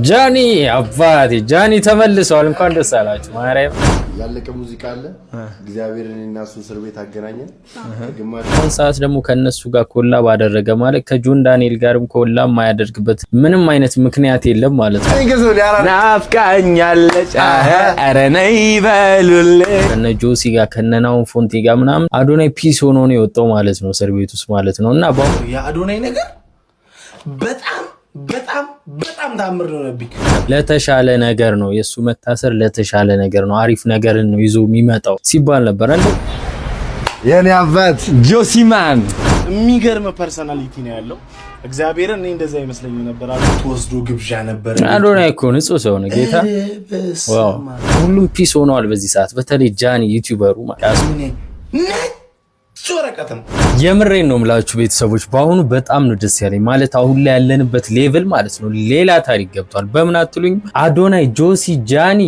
ጃኒ አባቴ ጃኒ ተመልሰዋል። እንኳን ደስ አላችሁ። ማርያም ያለቀ ሙዚቃ አለ። እግዚአብሔርን እና እሱ እስር ቤት አገናኘን። ግማሽ ሰዓት ደግሞ ከነሱ ጋር ኮላብ አደረገ ማለት ከጆን ዳንኤል ጋርም ኮላብ ማያደርግበት ምንም አይነት ምክንያት የለም ማለት ነው። ናፍቃኛለች አረ ነይ በሉልኝ ከነ ጆሲ ጋር ከነ ናሆም ፎንቲ ጋር ምናምን አዶናይ ፒስ ሆኖ ነው የወጣው ማለት ነው እስር ቤት ውስጥ ማለት ነው። እና የአዶናይ ነገር በጣም ታምር ነው። ነብይ ለተሻለ ነገር ነው የሱ መታሰር፣ ለተሻለ ነገር ነው፣ አሪፍ ነገርን ነው ይዞ የሚመጣው ሲባል ነበር እንዴ። የኔ አባት ጆሲማን የሚገርም ፐርሰናሊቲ ነው ያለው። እግዚአብሔርን እኔ እንደዛ ይመስለኝ ነበር። ተወስዶ ግብዣ ነበር። አዶናይ እኮ ንጹህ ሰው ነው ጌታ። ዋው ሁሉም ፒስ ሆነዋል በዚህ ሰዓት፣ በተለይ ጃኒ ዩቲዩበሩ ማለት ነው። የምሬን ነው የምላችሁ ቤተሰቦች፣ በአሁኑ በጣም ነው ደስ ያለኝ ማለት አሁን ላይ ያለንበት ሌቭል ማለት ነው ሌላ ታሪክ ገብቷል። በምን አትሉኝ? አዶናይ፣ ጆሲ፣ ጃኒ፣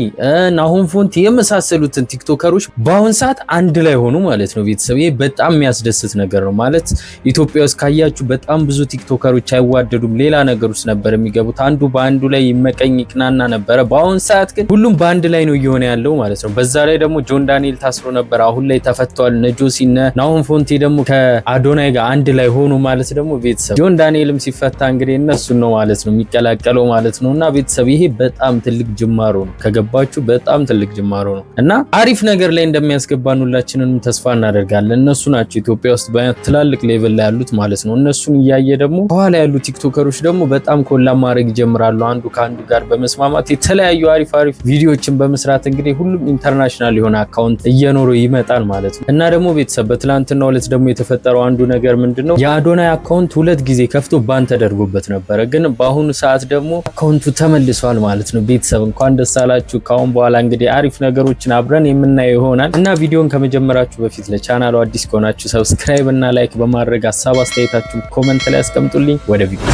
ናሆም ፎንቲ የመሳሰሉትን ቲክቶከሮች በአሁን ሰዓት አንድ ላይ ሆኑ ማለት ነው ቤተሰብ። ይሄ በጣም የሚያስደስት ነገር ነው ማለት ኢትዮጵያ ውስጥ ካያችሁ በጣም ብዙ ቲክቶከሮች አይዋደዱም፣ ሌላ ነገር ውስጥ ነበር የሚገቡት፣ አንዱ በአንዱ ላይ ይመቀኝ ይቅናና ነበረ። በአሁን ሰዓት ግን ሁሉም በአንድ ላይ ነው እየሆነ ያለው ማለት ነው። በዛ ላይ ደግሞ ጆን ዳንኤል ታስሮ ነበር፣ አሁን ላይ ተፈቷል። እነ ጆሲ እና ናሆም ፎንቲ ደግሞ ከአዶናይ ጋር አንድ ላይ ሆኑ ማለት ደግሞ ቤተሰብ ጆን ዳንኤልም ሲፈታ እንግዲህ እነሱን ነው ማለት ነው የሚቀላቀለው ማለት ነው። እና ቤተሰብ ይሄ በጣም ትልቅ ጅማሮ ነው፣ ከገባችሁ በጣም ትልቅ ጅማሮ ነው እና አሪፍ ነገር ላይ እንደሚያስገባን ሁላችንንም ተስፋ እናደርጋለን። እነሱ ናቸው ኢትዮጵያ ውስጥ በትላልቅ ሌቭል ላይ ያሉት ማለት ነው። እነሱን እያየ ደግሞ በኋላ ያሉ ቲክቶከሮች ደግሞ በጣም ኮላ ማድረግ ይጀምራሉ፣ አንዱ ከአንዱ ጋር በመስማማት የተለያዩ አሪፍ ቪዲዮዎችን በመስራት እንግዲህ ሁሉም ኢንተርናሽናል የሆነ አካውንት እየኖሩ ይመጣል ማለት ነው። እና ደግሞ ቤተሰብ በትላንትና ሁለት ደግሞ የተፈጠረው አንዱ ነገር ምንድነው የአዶናይ አካውንት ሁለት ጊዜ ከፍቶ ባን ተደርጎበት ነበረ፣ ግን በአሁኑ ሰዓት ደግሞ አካውንቱ ተመልሷል ማለት ነው። ቤተሰብ እንኳን ደስ አላችሁ። ካሁን በኋላ እንግዲህ አሪፍ ነገሮችን አብረን የምናየው ይሆናል እና ቪዲዮን ከመጀመራችሁ በፊት ለቻናሉ አዲስ ከሆናችሁ ሰብስክራይብ እና ላይክ በማድረግ ሀሳብ አስተያየታችሁን ኮሜንት ላይ አስቀምጡልኝ። ወደ ቪዲዮ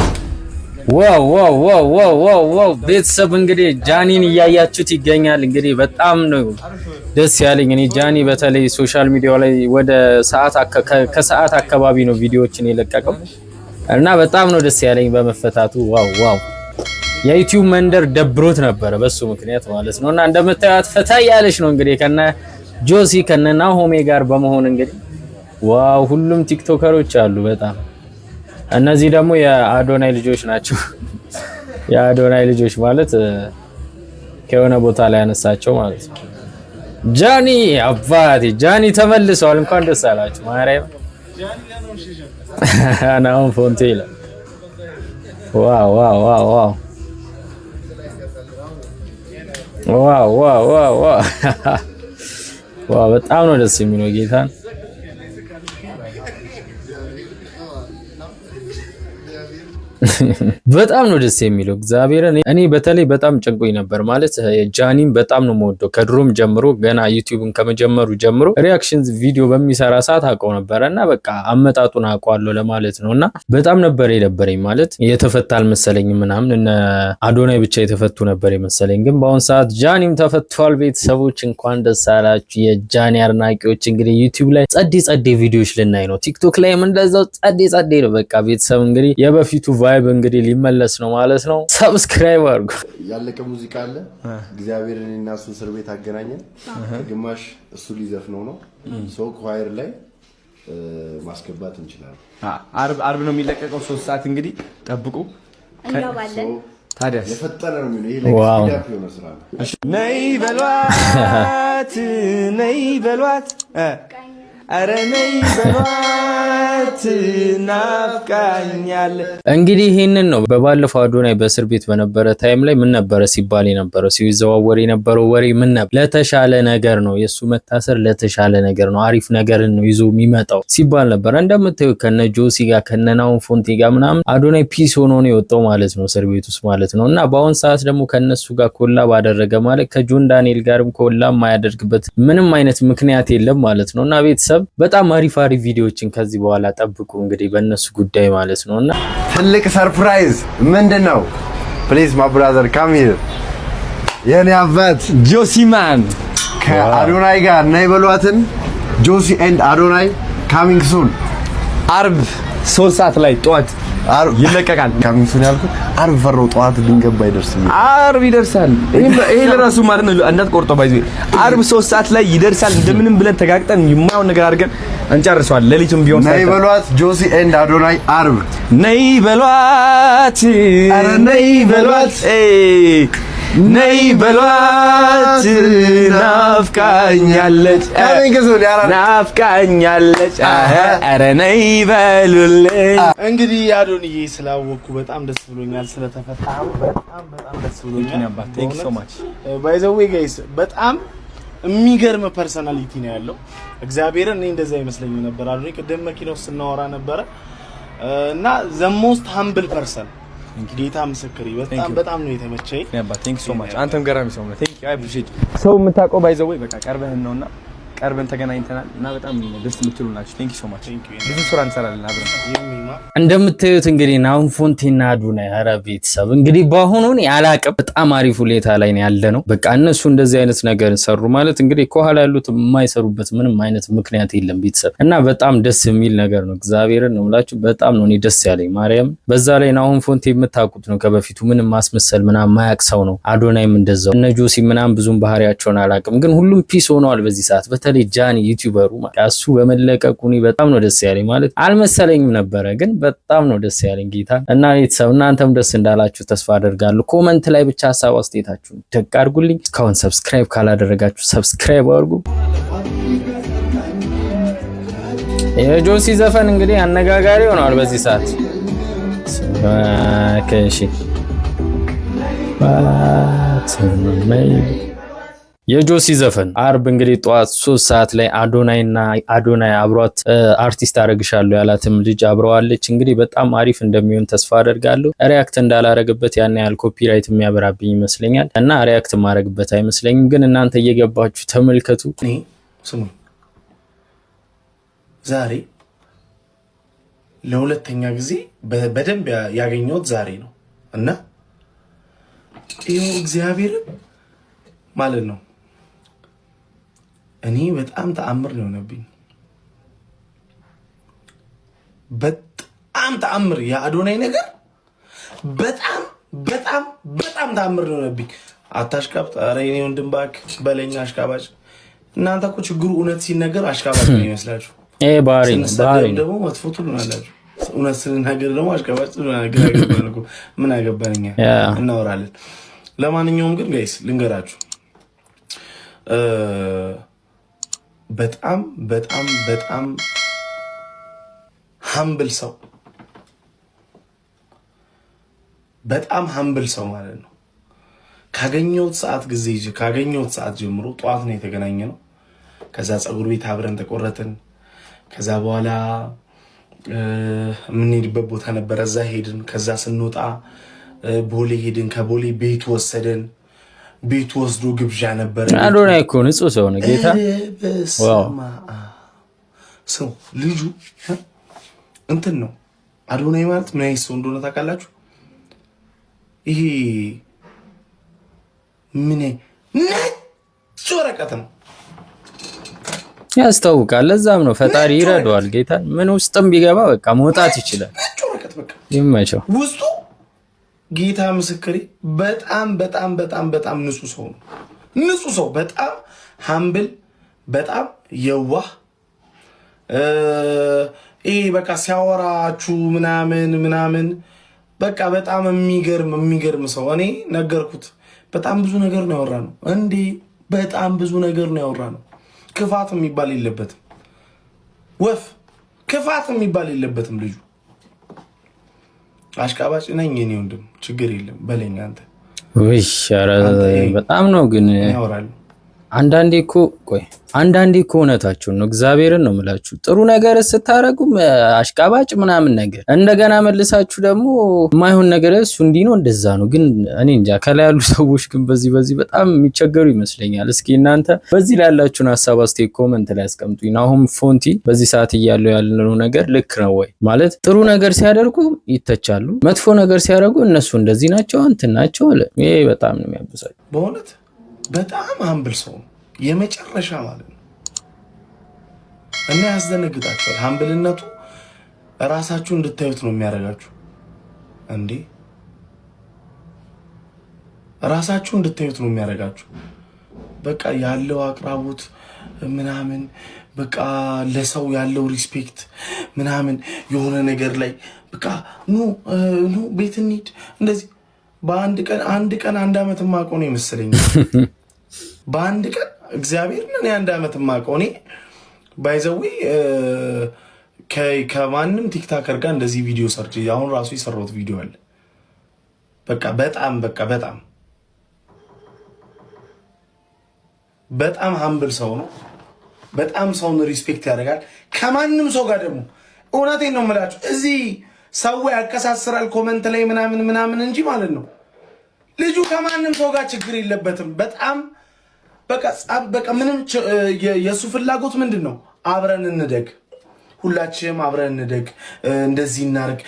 ዋው ቤተሰብ እንግዲህ ጃኒን እያያችሁት ይገኛል። እንግዲህ በጣም ነው ደስ ያለኝ። እኔ ጃኒ በተለይ ሶሻል ሚዲያው ላይ ወደ ከሰዓት አካባቢ ነው ቪዲዮዎችን የለቀቀው እና በጣም ነው ደስ ያለኝ በመፈታቱ። ዋው የዩቲዩብ መንደር ደብሮት ነበረ በሱ ምክንያት ማለት ነው። እና እንደምታዩት ፈታ ያለች ነው እንግዲህ ከነ ጆሲ ከነ ናሆሜ ጋር በመሆን እንግዲህ ዋው ሁሉም ቲክቶከሮች አሉ በጣም። እነዚህ ደግሞ የአዶናይ ልጆች ናቸው። የአዶናይ ልጆች ማለት ከሆነ ቦታ ላይ ያነሳቸው ማለት ነው። ጃኒ አባቴ ጃኒ ተመልሰዋል። እንኳን ደስ አላችሁ። ማርያም ናሆም ፎንቲ ይላል። ዋው በጣም ነው ደስ የሚለው ጌታን። በጣም ነው ደስ የሚለው እግዚአብሔር። እኔ በተለይ በጣም ጨንቆኝ ነበር ማለት ጃኒን በጣም ነው የምወደው ከድሮም ጀምሮ ገና ዩቲዩብን ከመጀመሩ ጀምሮ ሪአክሽን ቪዲዮ በሚሰራ ሰዓት አውቀው ነበር እና በቃ አመጣጡን አውቀዋለሁ ለማለት ነው። እና በጣም ነበር የደበረኝ ማለት የተፈታ አልመሰለኝም ምናምን እነ አዶናይ ብቻ የተፈቱ ነበር የመሰለኝ፣ ግን በአሁን ሰዓት ጃኒም ተፈቷል። ቤተሰቦች እንኳን ደስ አላችሁ የጃኒ አድናቂዎች። እንግዲህ ዩቲዩብ ላይ ጸዴ ቪዲዮዎች ልናይ ነው፣ ቲክቶክ ላይም እንደዛው ጸዴ ነው። በቃ ቤተሰብ እንግዲህ የበፊቱ ቫይብ እንግዲህ ሊመለስ ነው ማለት ነው። ሰብስክራይብ አድርጉ። ያለቀ ሙዚቃ አለ። እግዚአብሔርን እና እሱ እስር ቤት አገናኘን። ግማሽ እሱ ሊዘፍነው ነው። ሰው ኳየር ላይ ማስገባት እንችላለን። አርብ ነው የሚለቀቀው 3 ሰዓት እንግዲህ ጠብቁ። እንገባለን። ታዲያ የፈጠረ ነው የሚሆነው። ይሄ ለኪዳፕ የሆነ ስራ ነው። ነይ በሏት አረ ነይ በሏት ናፍቃኛል። እንግዲህ ይሄንን ነው በባለፈው አዶናይ በእስር ቤት በነበረ ታይም ላይ ምን ነበረ ሲባል የነበረው ሲዘዋወር የነበረው ወሬ ምን ነበር? ለተሻለ ነገር ነው የሱ መታሰር፣ ለተሻለ ነገር ነው፣ አሪፍ ነገርን ነው ይዞ የሚመጣው ሲባል ነበር። እንደምታዩ ከነ ጆሲ ጋር ከነ ናሆም ፎንቲ ጋር ምናምን አዶናይ ፒስ ሆኖ ነው የወጣው ማለት ነው እስር ቤት ውስጥ ማለት ነው። እና በአሁን ሰዓት ደግሞ ከነሱ ጋር ኮላብ አደረገ ማለት ከጆን ዳንኤል ጋርም ኮላብ ማያደርግበት ምንም አይነት ምክንያት የለም ማለት ነው። እና ቤተሰብ በጣም አሪፍ ቪዲዮዎችን ከዚህ በኋላ ጠብቁ እንግዲህ በእነሱ ጉዳይ ማለት ነው። እና ትልቅ ሰርፕራይዝ ምንድነው? ፕሊዝ ማይ ብራዘር ካም ሂር የኔ አባት ጆሲማን ከአዶናይ ጋር ነይ በሏትን። ጆሲ ኤንድ አዶናይ ካሚንግ ሱን አርብ 3 ሰዓት ላይ ጧት ይለቀቃል። ካሚሱን ያልኩት አርብ ፈረው ጠዋት ድንገት ባይደርስም አርብ ይደርሳል። ይሄ ለራሱ ማለት ነው እንዳትቆርጠው ባይዘ አርብ 3 ሰዓት ላይ ይደርሳል። እንደምንም ብለን ተጋግጠን የማይሆን ነገር አድርገን እንጨርሰዋል። ሌሊቱም ቢሆን ነይ በሏት ጆሲ ኤንድ አዶናይ አርብ ነይ በሏት አረ ነይ በሏት ነይ በሏት ናፍቃኛለች ናፍቃኛለች አረ ነይ በሉልኝ። እንግዲህ አዶንዬ ስላወቅኩ በጣም ደስ ብሎኛል። ስለተፈታው በጣም ደስ ብሎኛል። ቴንክ ዩ ሶ ማች ባይ ዘ ዌይ ጋይስ በጣም የሚገርም ፐርሰናሊቲ ነው ያለው። እግዚአብሔርን እኔ እንደዛ አይመስለኝም ነበር። አዶንዬ ቅድም መኪናው ስናወራ ነበረ እና the most humble person ጌታ ምስክሬ በጣም ነው የተመቸኝ። ቴንክ ዩ ሶ ማች አንተም ገራሚ ሰው ነህ። ቴንክ ዩ አይ አፕሪሺየት ሰው የምታውቀው ባይ ዘ ዌይ በቃ ቀርበህን ነውና ቀርበን ተገናኝተናል እና በጣም ደስ የምትሉ ናችሁ። ቴንክ ዩ ሶ ማች ብዙ ስራ እንሰራለን አብረን። እንደምታዩት እንግዲህ ናሁን ፎንቴና አዶናይ ኧረ ቤተሰብ እንግዲህ በአሁኑ እኔ አላቅም በጣም አሪፍ ሁኔታ ላይ ነው ያለ ነው። በቃ እነሱ እንደዚህ አይነት ነገር ሰሩ ማለት እንግዲህ ከኋላ ያሉት የማይሰሩበት ምንም አይነት ምክንያት የለም ቤተሰብ እና በጣም ደስ የሚል ነገር ነው። እግዚአብሔርን ነው የምላችሁ በጣም ነው እኔ ደስ ያለኝ ማርያም። በዛ ላይ ናሁን ፎንቴ የምታውቁት ነው ከበፊቱ ምንም ማስመሰል ምናምን ማያቅ ሰው ነው። አዶናይም እንደዛው እነ ጆሲ ምናምን ብዙም ባህሪያቸውን አላቅም ግን ሁሉም ፒስ ሆነዋል በዚህ ሰዓት። በተለይ ጃኒ ዩቲዩበሩ እሱ በመለቀቁ እኔ በጣም ነው ደስ ያለኝ ማለት አልመሰለኝም ነበረ ግን በጣም ነው ደስ ያለኝ ጌታ እና ቤተሰብ እናንተም ደስ እንዳላችሁ ተስፋ አደርጋለሁ። ኮመንት ላይ ብቻ ሀሳብ አስተያየታችሁን ደግ አድርጉልኝ። እስካሁን ሰብስክራይብ ካላደረጋችሁ ሰብስክራይብ አድርጉ። የጆሲ ዘፈን እንግዲህ አነጋጋሪ ሆኗል በዚህ ሰዓት። ከሺ የጆሲ ዘፈን አርብ እንግዲህ ጠዋት 3 ሰዓት ላይ አዶናይ አብሯት አርቲስት አረግሻለሁ ያላትም ልጅ አብረዋለች። እንግዲህ በጣም አሪፍ እንደሚሆን ተስፋ አደርጋለሁ። ሪያክት እንዳላረግበት ያን ያህል ኮፒራይት የሚያበራብኝ ይመስለኛል እና ሪያክት ማረግበት አይመስለኝም ግን እናንተ እየገባችሁ ተመልከቱ። ስሙ ዛሬ ለሁለተኛ ጊዜ በደንብ ያገኘሁት ዛሬ ነው እና ይሄው እግዚአብሔር ማለት ነው እኔ በጣም ተአምር ነው የሆነብኝ። በጣም ተአምር የአዶናይ ነገር በጣም ተአምር ነው የሆነብኝ። አታሽቃብጥ። ኧረ የኔ ወንድም እባክህ በለኛ አሽቃባጭ። እናንተ እኮ ችግሩ እውነት ሲነገር አሽቃባጭ ነው ይመስላችሁ። ባህሪ ደግሞ መጥፎ ትሉናላችሁ። እውነት ስንናገር ደግሞ አሽቃባጭ ትሉናላችሁ። ምን አገባን እኛ እናወራለን። ለማንኛውም ግን ጋይስ ልንገራችሁ በጣም ሀምብል ሰው ማለት ነው። ካገኘሁት ሰዓት ጀምሮ ጠዋት ነው የተገናኘነው። ከዛ ፀጉር ቤት አብረን ተቆረጥን። ከዛ በኋላ የምንሄድበት ቦታ ነበረ፣ እዛ ሄድን። ከዛ ስንወጣ ቦሌ ሄድን። ከቦሌ ቤት ወሰደን። ቤቱ ወስዶ ግብዣ ነበር። አዶናይ እኮ ንጹህ ሰው ነው ጌታ። ዋው ሰው ልጁ እንትን ነው። አዶናይ ማለት ምን አይነት ሰው እንደሆነ ታውቃላችሁ? ይሄ ምን ነጭ ወረቀት ነው ያስታውቃል። ለዛም ነው ፈጣሪ ይረዳዋል ጌታ። ምን ውስጥም ቢገባ በቃ መውጣት ይችላል። ነጭ ወረቀት በቃ ይመቸው ውስጡ ጌታ ምስክሬ በጣም ንጹህ ሰው ነው። ንጹህ ሰው በጣም ሀምብል በጣም የዋህ ይሄ በቃ ሲያወራችሁ ምናምን በቃ በጣም የሚገርም ሰው። እኔ ነገርኩት በጣም ብዙ ነገር ነው ያወራነው። እንዴ በጣም ብዙ ነገር ነው ያወራነው። ክፋት የሚባል የለበትም። ክፋት የሚባል የለበትም ልጁ። አሽቃባጭ ነኝ እኔ ወንድም ችግር የለም በለኝ አንተ። ወይ ኧረ በጣም ነው ግን ያወራሉ። አንዳንዴ እኮ እውነታችሁን ነው። እግዚአብሔርን ነው የምላችሁ። ጥሩ ነገር ስታረጉ አሽቃባጭ ምናምን ነገር እንደገና መልሳችሁ ደግሞ የማይሆን ነገር እሱ እንዲህ ነው እንደዛ ነው። ግን እኔ እንጃ ከላይ ያሉ ሰዎች ግን በዚህ በጣም የሚቸገሩ ይመስለኛል። እስኪ እናንተ በዚህ ላይ ያላችሁን ሀሳብ አስተያየት ኮመንት ላይ አስቀምጡኝ። ናሁን ፎንቲ በዚህ ሰዓት እያለው ያለው ነገር ልክ ነው ወይ? ማለት ጥሩ ነገር ሲያደርጉ ይተቻሉ፣ መጥፎ ነገር ሲያደርጉ እነሱ እንደዚህ ናቸው እንትን ናቸው አለ። ይሄ በጣም ነው የሚያበሳጭ በእውነት። በጣም ሀምብል ሰው ነው የመጨረሻ ማለት ነው። እና ያስደነግጣችኋል። ሀምብልነቱ ራሳችሁ እንድታዩት ነው የሚያደርጋችሁ። እንዴ ራሳችሁ እንድታዩት ነው የሚያደርጋችሁ። በቃ ያለው አቅራቦት ምናምን በቃ ለሰው ያለው ሪስፔክት ምናምን የሆነ ነገር ላይ በቃ ኑ ቤት እንሂድ እንደዚህ አንድ ቀን 1 ዓመት ማቆ ነው ይመስለኝ። በአንድ ቀን እግዚአብሔር ነው 1 ዓመት ማቆ ነው ባይዘዊ ከማንም ቲክታከር ጋር እንደዚህ ቪዲዮ ሰርች አሁን ራሱ የሰራሁት ቪዲዮ አለ። በጣም ሃምብል ሰው ነው። በጣም ሰውን ሪስፔክት ያደርጋል ከማንም ሰው ጋር ደግሞ እውነቴን ነው የምላችሁ። እዚህ ሰው ያከሳስራል ኮሜንት ላይ ምናምን እንጂ ማለት ነው ልጁ ከማንም ሰው ጋር ችግር የለበትም። በጣም በቃ ምንም የሱ ፍላጎት ምንድነው? አብረን እንደግ፣ ሁላችንም አብረን እንደግ፣ እንደዚህ እናርግ፣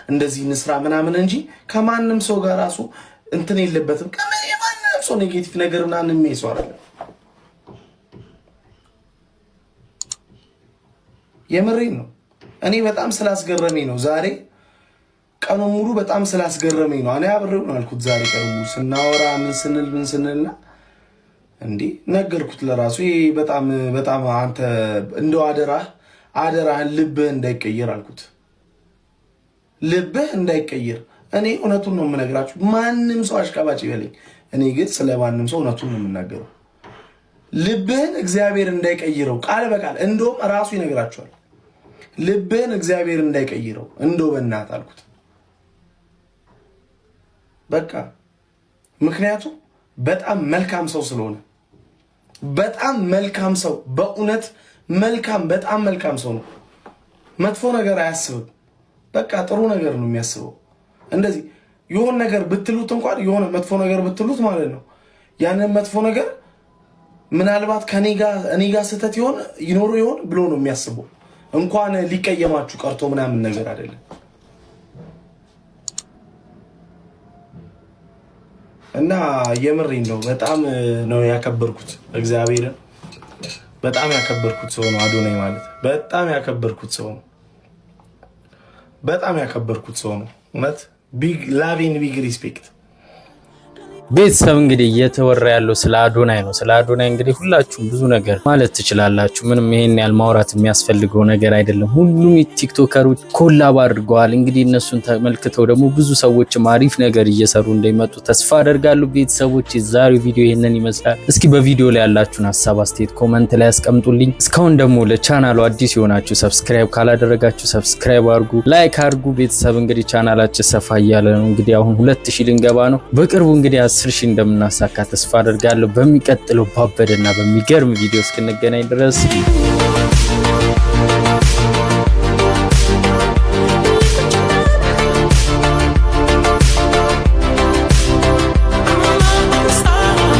እንደዚህ እንስራ ምናምን እንጂ ከማንም ሰው ጋር ራሱ እንትን የለበትም። ከማንም ሰው ኔጌቲቭ ነገር ምናምን የሚይዟል። የምሬን ነው። እኔ በጣም ስላስገረመኝ ነው ዛሬ ቀኑ ሙሉ በጣም ስላስገረመኝ ነው። እኔ አብሬው ነው ያልኩት ዛሬ ቀኑ ሙሉ ስናወራ ምን ስንልና እንዴ ነገርኩት ለራሱ በጣም አንተ እንደው አደራህን ልብህ እንዳይቀየር አልኩት። ልብህ እንዳይቀየር። እኔ እውነቱን ነው የምነግራችሁ። ማንም ሰው አሽቃባጭ ይበለኝ፣ እኔ ግን ስለማንም ሰው እውነቱን ነው የምናገረው። ልብህን እግዚአብሔር እንዳይቀይረው ቃል በቃል እንደውም ራሱ ይነግራችኋል። ልብህን እግዚአብሔር እንዳይቀይረው እንደው በእናትህ አልኩት። በቃ ምክንያቱም በጣም መልካም ሰው ስለሆነ፣ በጣም መልካም ሰው፣ በእውነት በጣም መልካም ሰው ነው። መጥፎ ነገር አያስብም። በቃ ጥሩ ነገር ነው የሚያስበው። እንደዚህ የሆነ ነገር ብትሉት እንኳን የሆነ መጥፎ ነገር ብትሉት ማለት ነው ያንን መጥፎ ነገር ምናልባት እኔ ጋር ስህተት ይኖር ይሆን ብሎ ነው የሚያስበው። እንኳን ሊቀየማችሁ ቀርቶ ምናምን ነገር አይደለም። እና የምሬን ነው። በጣም ነው ያከበርኩት እግዚአብሔርን። በጣም ያከበርኩት ሰው ነው አዶናይ ማለት። በጣም ያከበርኩት ሰው ነው። እውነት ቢግ ላቭ ኤንድ ቢግ ሪስፔክት። ቤተሰብ እንግዲህ እየተወራ ያለው ስለ አዶናይ ነው። ስለ አዶናይ እንግዲህ ሁላችሁም ብዙ ነገር ማለት ትችላላችሁ። ምንም ይሄን ያህል ማውራት የሚያስፈልገው ነገር አይደለም። ሁሉም ቲክቶከሮች ኮላብ አድርገዋል። እንግዲህ እነሱን ተመልክተው ደግሞ ብዙ ሰዎችም አሪፍ ነገር እየሰሩ እንደሚመጡ ተስፋ አደርጋለሁ። ቤተሰቦች የዛሬው ቪዲዮ ይሄንን ይመስላል። እስኪ በቪዲዮ ላይ ያላችሁን ሀሳብ አስተያየት ኮመንት ላይ ያስቀምጡልኝ። እስካሁን ደግሞ ለቻናሉ አዲስ የሆናችሁ ሰብስክራይብ ካላደረጋችሁ ሰብስክራይብ አድርጉ፣ ላይክ አድርጉ። ቤተሰብ እንግዲህ ቻናላችን ሰፋ እያለ ነው። እንግዲህ አሁን 2000 ልንገባ ነው። በቅርቡ እንግዲህ 10,000 እንደምናሳካ ተስፋ አደርጋለሁ። በሚቀጥለው ባበደና በሚገርም ቪዲዮ እስክንገናኝ ድረስ